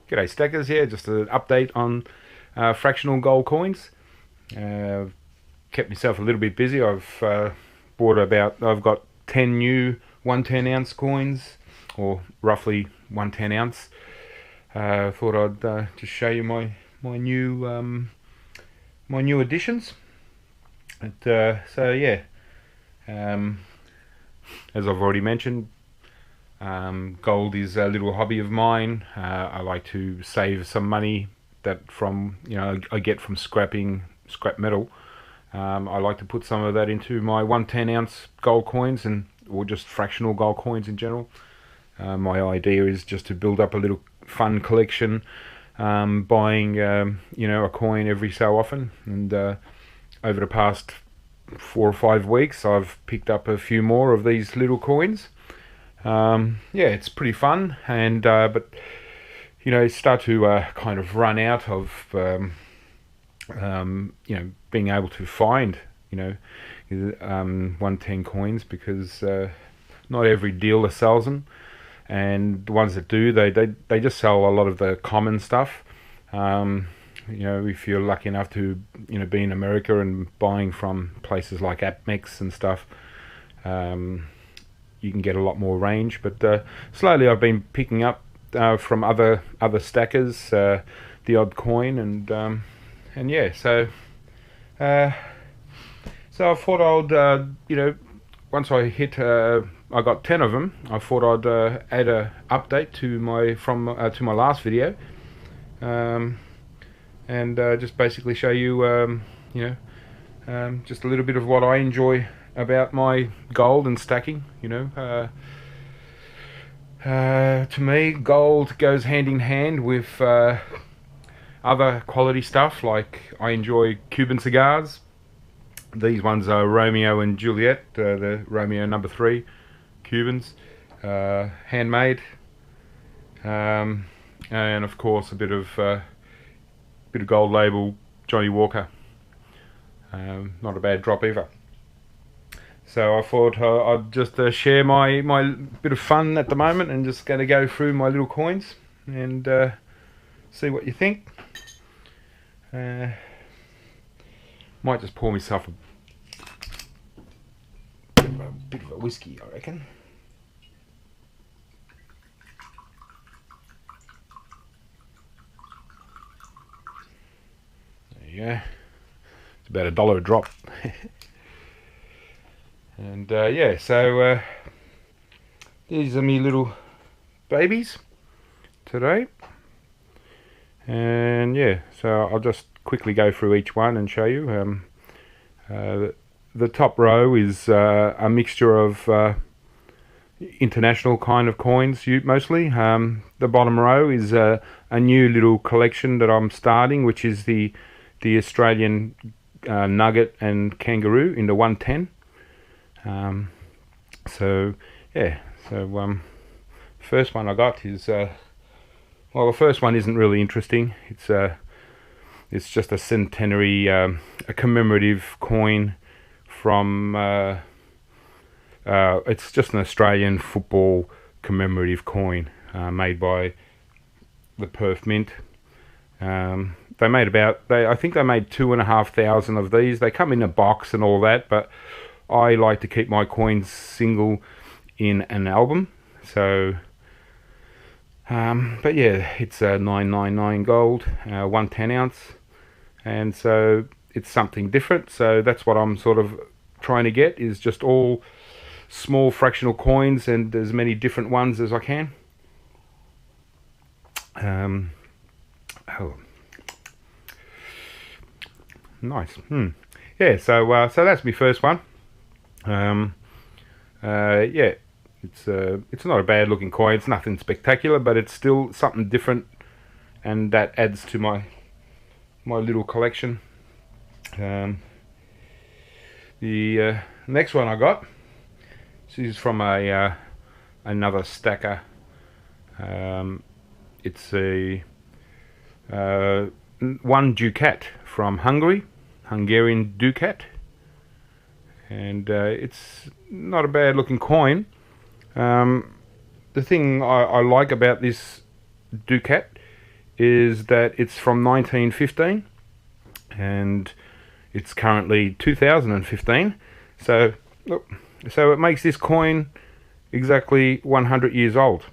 G'day stackers, here just an update on fractional gold coins. Kept myself a little bit busy. I've got 10 new 110 ounce coins, or roughly 110 ounce. Thought I'd just show you my new additions. So yeah, as I've already mentioned, gold is a little hobby of mine. I like to save some money that I get from scrapping scrap metal. I like to put some of that into my 110 ounce gold coins or just fractional gold coins in general. My idea is just to build up a little fun collection, buying a coin every so often, and over the past 4 or 5 weeks I've picked up a few more of these little coins. Yeah, it's pretty fun, and but start to kind of run out of being able to find 110 coins, because not every dealer sells them, and the ones that do, they just sell a lot of the common stuff. If you're lucky enough to be in America and buying from places like Apmex and stuff, you can get a lot more range. But slowly I've been picking up from other stackers the odd coin, and yeah, so I thought I'd once I hit I got 10 of them, I thought I'd add a update to my last video, and just basically show you just a little bit of what I enjoy about my gold and stacking. To me, gold goes hand in hand with other quality stuff. Like, I enjoy Cuban cigars. These ones are Romeo and Juliet, the Romeo No. 3 Cubans, handmade, and of course a bit of gold label Johnny Walker. Not a bad drop either. So I thought I'd just share my bit of fun at the moment, and just going to go through my little coins and see what you think. Might just pour myself a bit of a whiskey, I reckon. There you go. It's about $1 a drop. And yeah, so these are me little babies today, and yeah, so I'll just quickly go through each one and show you. The top row is a mixture of international kind of coins, mostly. The bottom row is a new little collection that I'm starting, which is the Australian nugget and kangaroo in the 110. So yeah, so first one I got is well, the first one isn't really interesting. It's just a centenary, a commemorative coin from it's just an Australian football commemorative coin, made by the Perth Mint. They made I think they made 2,500 of these. They come in a box and all that, but I like to keep my coins single in an album. So but yeah, it's 999 gold, 110 ounce, and so it's something different. So that's what I'm sort of trying to get, is just all small fractional coins and as many different ones as I can. Oh, nice. Yeah, so that's my first one. Yeah, it's not a bad looking coin. It's nothing spectacular, but it's still something different, and that adds to my little collection. The next one I got, this is from another stacker. It's a one ducat from Hungarian ducat, and it's not a bad looking coin. The thing I like about this ducat is that it's from 1915 and it's currently 2015. So look, so it makes this coin exactly 100 years old.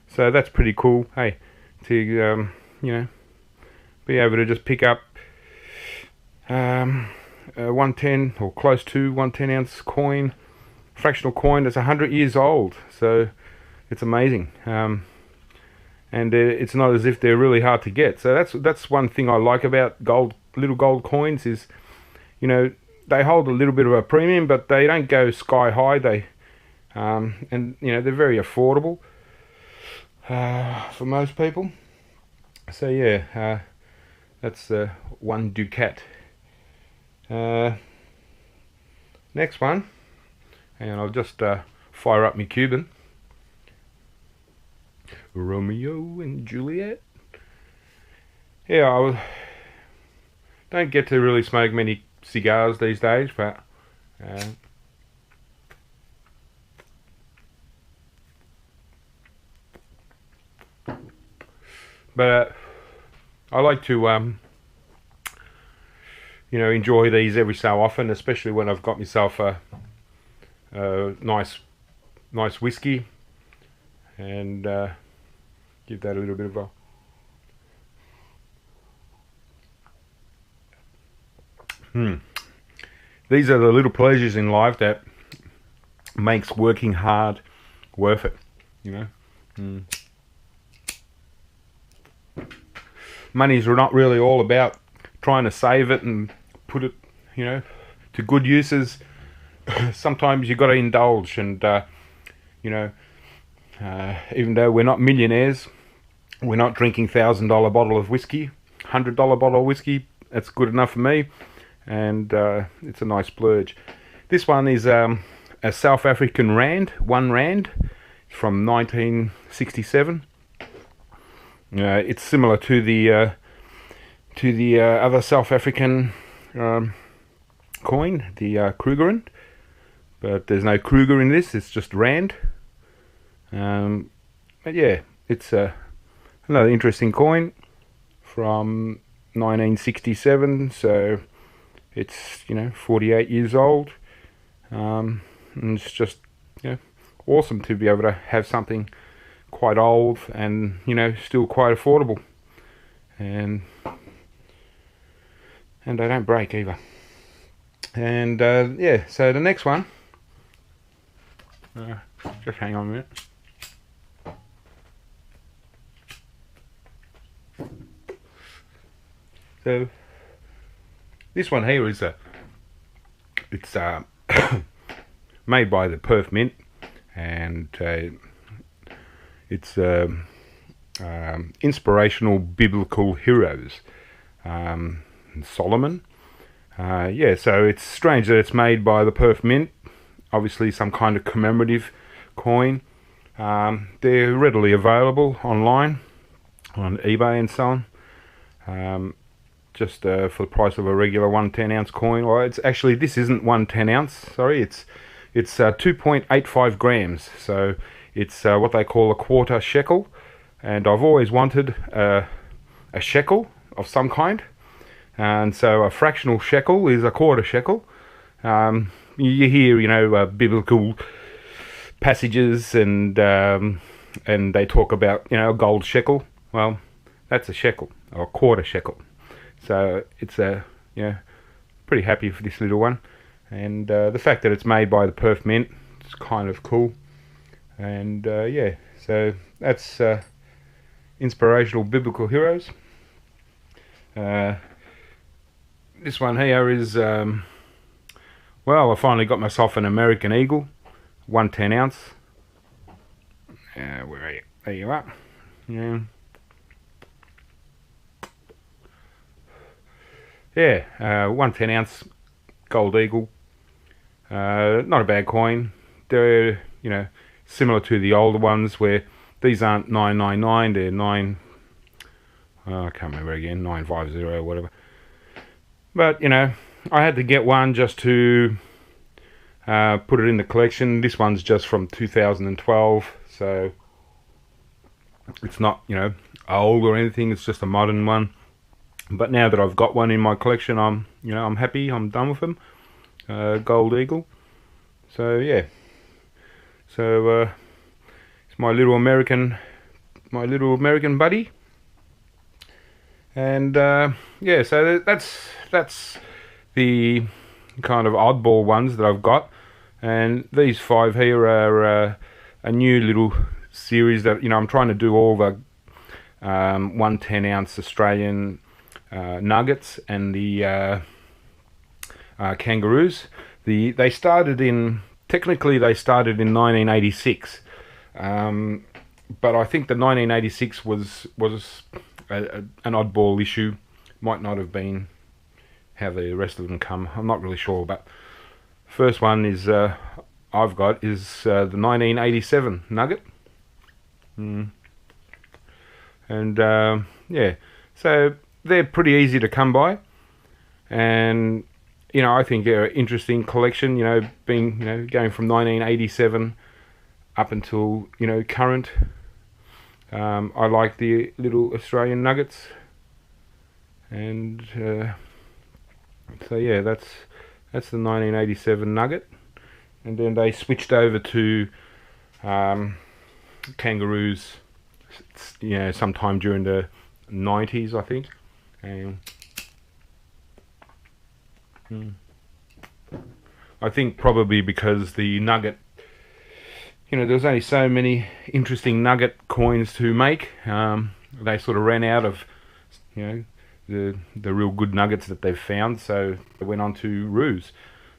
So that's pretty cool, hey, to you know, be able to just pick up a 110 or close to 110 ounce coin, fractional coin that's 100 years old. So it's amazing. And it's not as if they're really hard to get. So that's one thing I like about little gold coins is, you know, they hold a little bit of a premium, but they don't go sky high. They and you know, they're very affordable for most people. So yeah, that's one ducat. Next one, and I'll just fire up my Cuban. Romeo and Juliet. Yeah, don't get to really smoke many cigars these days, but I like to you know, enjoy these every so often, especially when I've got myself a nice whiskey, and give that a little bit of a These are the little pleasures in life that makes working hard worth it, you know. Money's not really all about trying to save it and put it, you know, to good uses. Sometimes you got to indulge, and you know, even though we're not millionaires, we're not drinking $1,000 bottle of whiskey, $100 bottle of whiskey. That's good enough for me, and it's a nice splurge. This one is a South African rand, R1 from 1967. It's similar to the other South African coin, the Kruger, but there's no Kruger in this. It's just rand. But yeah, it's another interesting coin from 1967. So it's, you know, 48 years old. And it's just, you know, awesome to be able to have something quite old and, you know, still quite affordable, and they don't break either. And yeah, so the next one, just hang on a minute. So this one here is it's made by the Perth Mint, and it's Inspirational Biblical Heroes, Solomon. Yeah, so it's strange that it's made by the Perth Mint, obviously some kind of commemorative coin. They're readily available online on eBay and so on, just for the price of a regular 110 ounce coin. Well, it's actually, this isn't 110 ounce, sorry, it's 2.85 grams, so it's what they call a quarter shekel, and I've always wanted a shekel of some kind, and so a fractional shekel is a quarter shekel. You hear, you know, biblical passages, and they talk about, you know, a gold shekel. Well, that's a shekel, or a quarter shekel. So it's you know, pretty happy for this little one, and the fact that it's made by the Perth Mint, it's kind of cool. And yeah, so that's Inspirational Biblical Heroes. This one here is, well, I finally got myself an American Eagle, 110 ounce. Where are you? There you are. Yeah. Yeah, 110 ounce gold eagle. Not a bad coin. They're, you know, similar to the older ones, where these aren't 999, they're 9, I can't remember again, 950 or whatever. But, you know, I had to get one just to put it in the collection. This one's just from 2012, so it's not, you know, old or anything. It's just a modern one. But now that I've got one in my collection, I'm happy. I'm done with them. Gold Eagle. So yeah. So it's my little American buddy. And yeah, so that's the kind of oddball ones that I've got. And these 5 here are a new little series that I'm trying to do all the 1 10-ounce Australian nuggets and the kangaroos. They started in 1986, but I think the 1986 was an oddball issue. Might not have been how the rest of them come. I'm not really sure, but first one is I've got is the 1987 nugget. And yeah, so they're pretty easy to come by, and I think they're an interesting collection. Being going from 1987 up until current. I like the little Australian nuggets, and so yeah, that's the 1987 nugget, and then they switched over to kangaroos, sometime during the 90s, I think. And I think probably because the nugget, there's only so many interesting nugget coins to make. They sort of ran out of, the real good nuggets that they've found, so they went on to roos.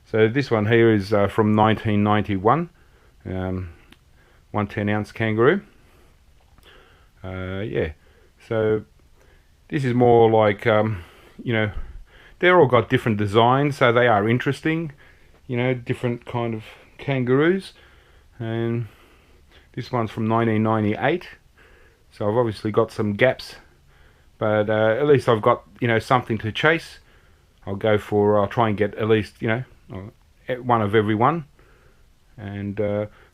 So this one here is from 1991, 1 10-ounce kangaroo. Yeah, so this is more like, they're all got different designs, so they are interesting, different kind of kangaroos. And this one's from 1998, so I've obviously got some gaps, but at least I've got something to chase. I'll try and get at least one of every one. And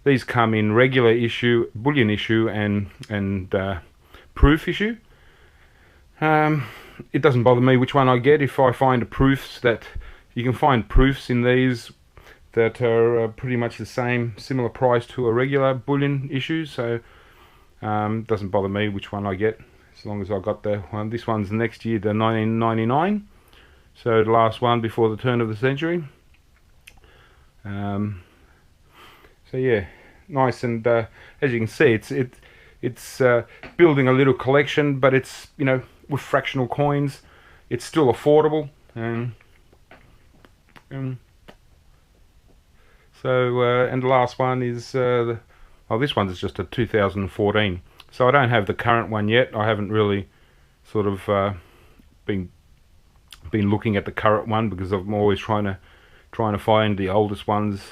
these come in regular issue, bullion issue, and proof issue. It doesn't bother me which one I get if I find proofs. That you can find proofs in these that are pretty much the same, similar price to a regular bullion issue. So doesn't bother me which one I get, as long as I got the one. This one's next year, the 1999, so the last one before the turn of the century. So yeah, nice. And as you can see, it's building a little collection, but it's with fractional coins, it's still affordable. So and the last one is this one's just a 2014, so I don't have the current one yet. I haven't really sort of been looking at the current one, because I'm always trying to find the oldest ones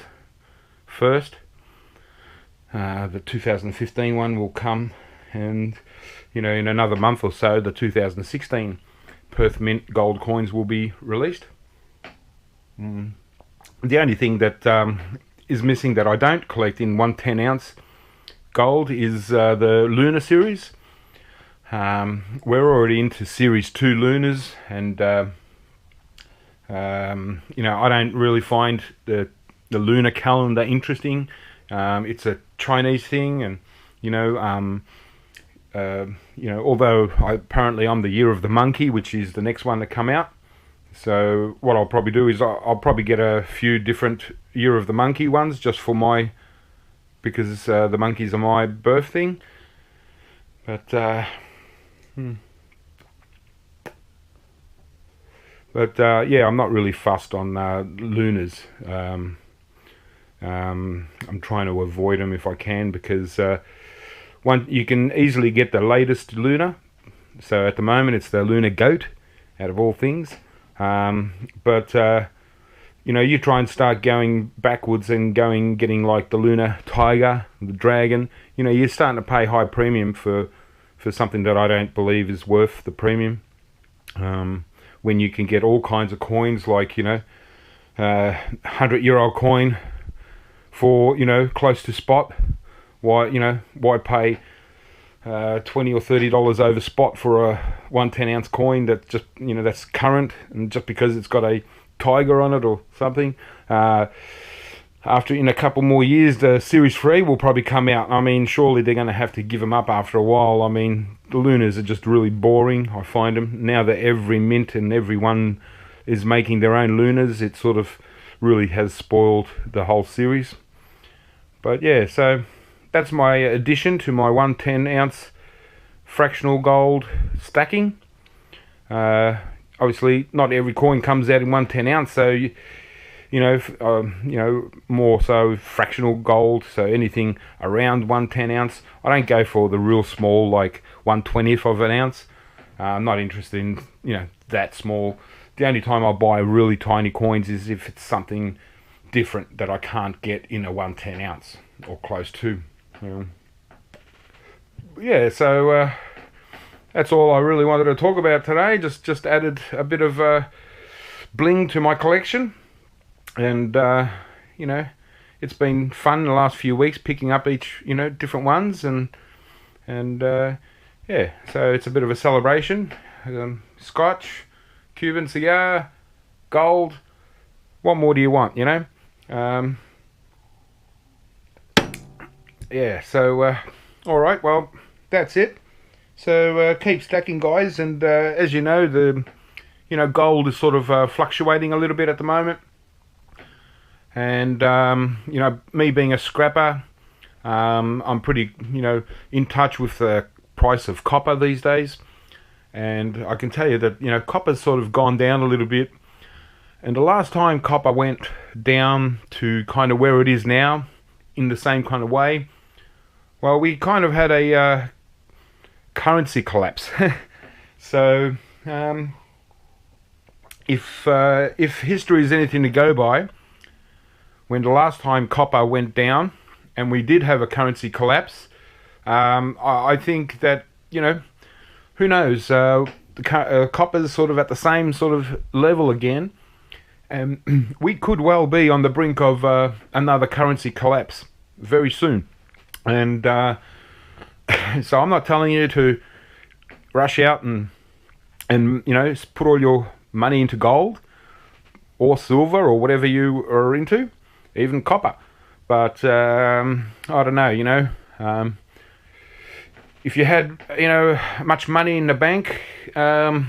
first. The 2015 one will come, and in another month or so the 2016 Perth Mint gold coins will be released. The only thing that is missing that I don't collect in 1 10-ounce gold is the Lunar series. We're already into Series 2 Lunars, and I don't really find the lunar calendar interesting. It's a Chinese thing, and although apparently I'm the year of the monkey, which is the next one to come out. So what I'll probably do is I'll probably get a few different year of the monkey ones, just for because the monkeys are my birth thing. But yeah, I'm not really fussed on lunars. I'm trying to avoid them if I can, because you can easily get the latest lunar. So at the moment it's the lunar goat, out of all things. But you try and start going backwards and getting like the lunar tiger, the dragon. You're starting to pay high premium for something that I don't believe is worth the premium. When you can get all kinds of coins, like 100-year-old coin for close to spot. Why pay $20 or $30 over spot for a 1 10-ounce coin that just, that's current, and just because it's got a tiger on it or something. After, in a couple more years, the Series 3 will probably come out. I mean, surely they're going to have to give them up after a while. I mean, the Lunas are just really boring, I find them. Now that every mint and everyone is making their own Lunas, it sort of really has spoiled the whole series. But yeah, so that's my addition to my 1 10-ounce fractional gold stacking. Obviously, not every coin comes out in 1 10-ounce, so more so fractional gold, so anything around 1 10-ounce. I don't go for the real small, like 1/20th of an ounce. I'm not interested in, that small. The only time I'll buy really tiny coins is if it's something different that I can't get in a 1 10-ounce or close to. Yeah, so that's all I really wanted to talk about today. Just added a bit of bling to my collection. And, it's been fun the last few weeks picking up each, different ones. And yeah, so it's a bit of a celebration. Scotch, Cuban cigar, gold. What more do you want, yeah, so, alright, well, that's it. So, keep stacking, guys. And as you know, gold is sort of fluctuating a little bit at the moment. And, me being a scrapper, I'm pretty, in touch with the price of copper these days. And I can tell you that, copper's sort of gone down a little bit. And the last time copper went down to kind of where it is now, in the same kind of way, well, we kind of had a currency collapse. So, if history is anything to go by, when the last time copper went down and we did have a currency collapse, I think that, who knows, copper's sort of at the same sort of level again, and we could well be on the brink of another currency collapse very soon. And so I'm not telling you to rush out and put all your money into gold or silver or whatever you are into. Even copper. But, I don't know, if you had, much money in the bank, I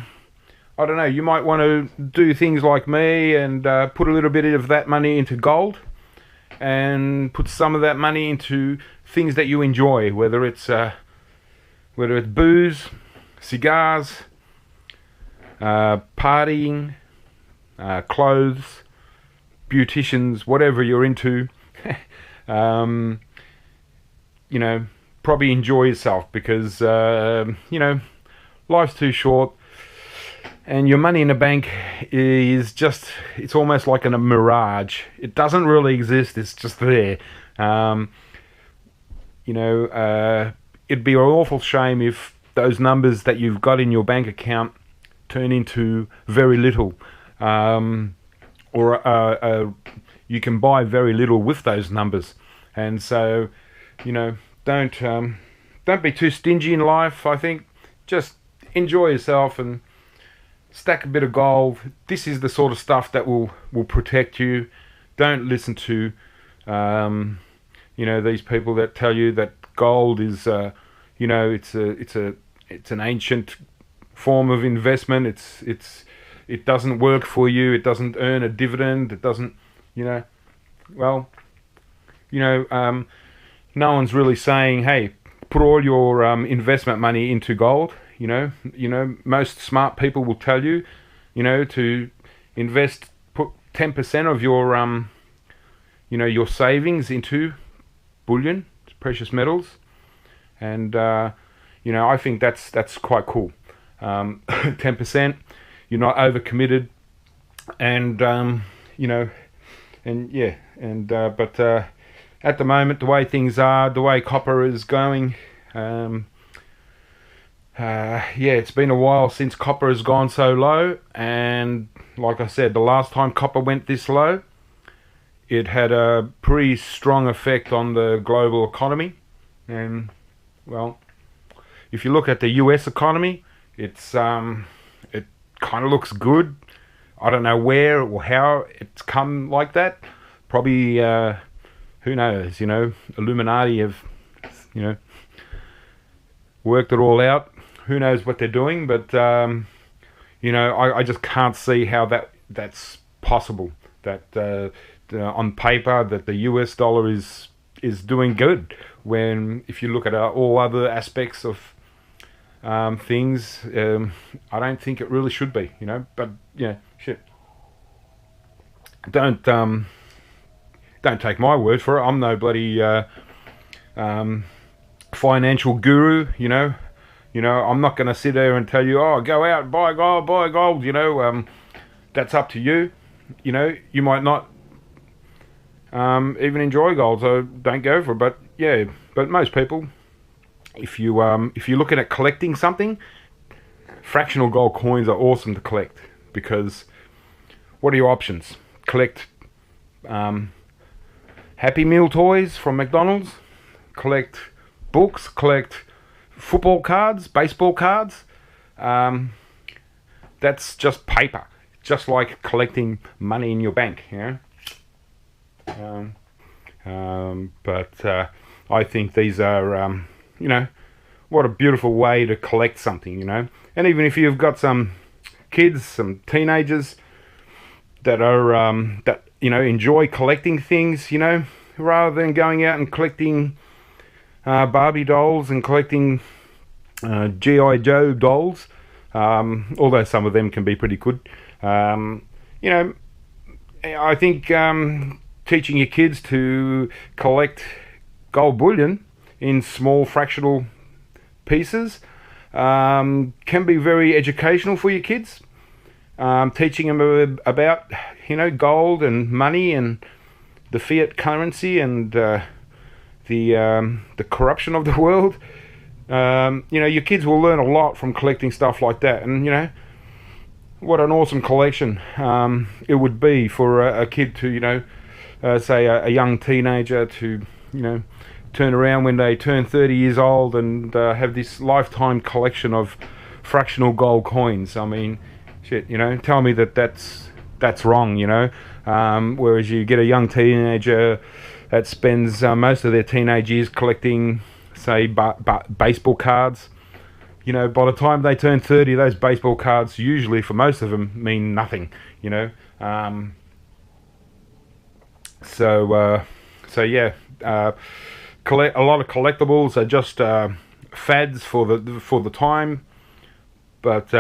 don't know, you might want to do things like me and put a little bit of that money into gold and put some of that money into things that you enjoy, whether it's booze, cigars, partying, clothes, beauticians, whatever you're into. Probably enjoy yourself, because life's too short, and your money in the bank is just, it's almost like a mirage. It doesn't really exist, it's just there. It'd be an awful shame if those numbers that you've got in your bank account turn into very little. Or you can buy very little with those numbers. And so, don't be too stingy in life. I think just enjoy yourself and stack a bit of gold. This is the sort of stuff that will protect you. Don't listen to these people that tell you that gold is it's an ancient form of investment. It doesn't work for you. It doesn't earn a dividend. It doesn't, no one's really saying, hey, put all your investment money into gold. Most smart people will tell you, to invest, put 10% of your, your savings into bullion, precious metals. And, I think that's quite cool. 10%. You're not overcommitted, and but at the moment, the way things are, the way copper is going, it's been a while since copper has gone so low, and like I said, the last time copper went this low, it had a pretty strong effect on the global economy, and well, if you look at the US economy, it's it kind of looks good. I don't know where or how it's come like that. Probably, who knows, Illuminati have, worked it all out. Who knows what they're doing, but, I just can't see how that's possible. That on paper, that the US dollar is doing good, when if you look at all other aspects of things, I don't think it really should be, but shit. Don't take my word for it. I'm no bloody financial guru, I'm not going to sit there and tell you, oh, go out and buy gold, that's up to you. You might not even enjoy gold, so don't go for it. But most people, if you're looking at collecting something, fractional gold coins are awesome to collect, because what are your options? Collect Happy Meal toys from McDonald's, collect books, collect football cards, baseball cards. That's just paper, just like collecting money in your bank, but I think these are, what a beautiful way to collect something, And even if you've got some kids, some teenagers that are enjoy collecting things, rather than going out and collecting Barbie dolls and collecting G.I. Joe dolls, although some of them can be pretty good. I think teaching your kids to collect gold bullion in small fractional pieces can be very educational for your kids. Teaching them about gold and money and the fiat currency and the corruption of the world. Your kids will learn a lot from collecting stuff like that, and what an awesome collection it would be for a kid to say a young teenager to turn around when they turn 30 years old and have this lifetime collection of fractional gold coins. I mean, shit, tell me that's wrong, whereas you get a young teenager that spends most of their teenage years collecting, say, baseball cards. By the time they turn 30, those baseball cards usually, for most of them, mean nothing, collect a lot of collectibles are just fads for the time, but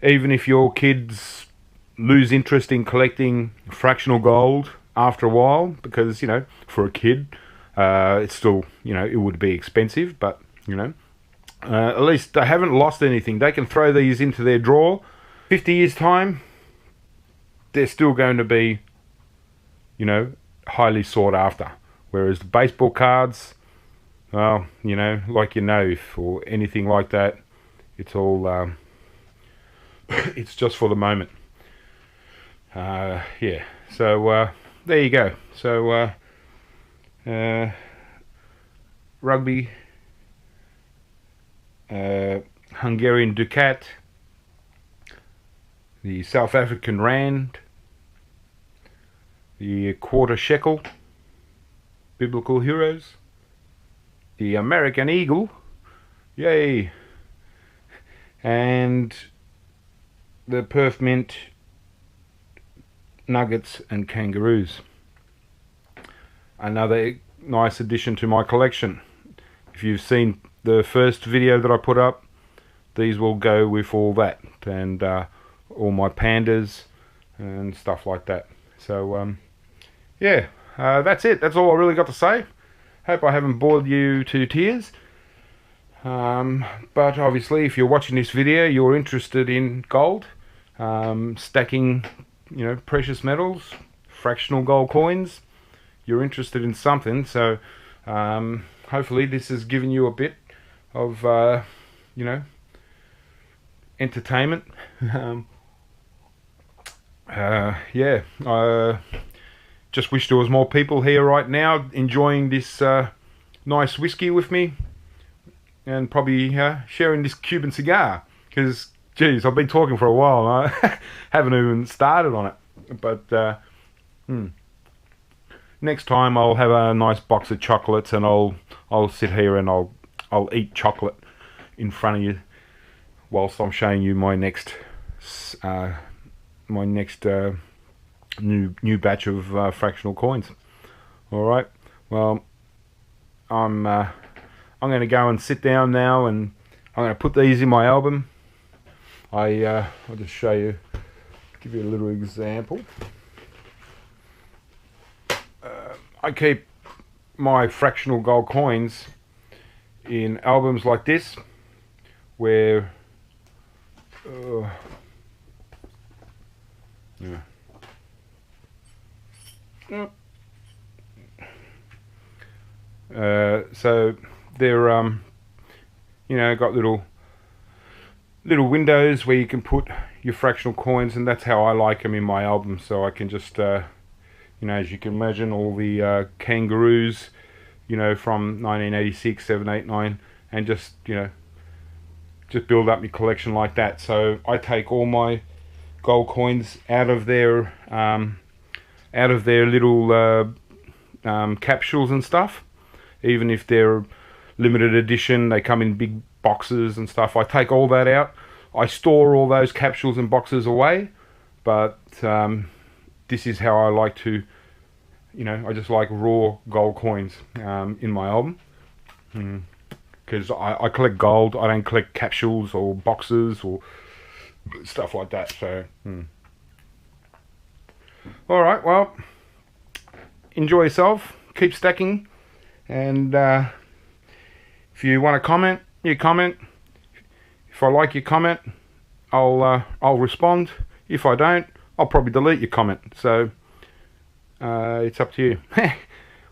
even if your kids lose interest in collecting fractional gold after a while, because for a kid it's still it would be expensive, but at least they haven't lost anything. They can throw these into their drawer. 50 years time, they're still going to be highly sought after. Whereas the baseball cards, well, for anything like that, it's all it's just for the moment. So there you go. So rugby, Hungarian ducat, the South African rand, the quarter shekel, biblical heroes, the American eagle, yay, and the Perth mint, nuggets and kangaroos. Another nice addition to my collection. If you've seen the first video that I put up, these will go with all that, and all my pandas and stuff like that. So that's it. That's all I really got to say. Hope I haven't bored you to tears. But obviously, if you're watching this video, you're interested in gold, stacking, precious metals, fractional gold coins. You're interested in something, so hopefully this has given you a bit of, entertainment. Just wish there was more people here right now enjoying this nice whiskey with me. and probably sharing this Cuban cigar, because geez, I've been talking for a while and I haven't even started on it. But next time I'll have a nice box of chocolates, and I'll sit here and I'll eat chocolate in front of you whilst I'm showing you my next new batch of fractional coins. All right. Well, I'm going to go and sit down now, and I'm going to put these in my album. I'll just show you, give you a little example. I keep my fractional gold coins in albums like this, where so they're got little windows where you can put your fractional coins, and that's how I like them in my album. So I can just as you can imagine, all the kangaroos from 1986, 7, 8, 9, and just build up my collection like that. So I take all my gold coins out of their little capsules and stuff. Even if they're limited edition, they come in big boxes and stuff. I take all that out. I store all those capsules and boxes away, but this is how I like to, I just like raw gold coins in my album, because I collect gold. I don't collect capsules or boxes or stuff like that. So all right, well, enjoy yourself, keep stacking, and if you want to comment, you comment. If I like your comment, I'll respond. If I don't, I'll probably delete your comment. So it's up to you.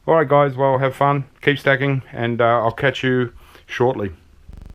Alright guys, well, have fun, keep stacking, and I'll catch you shortly.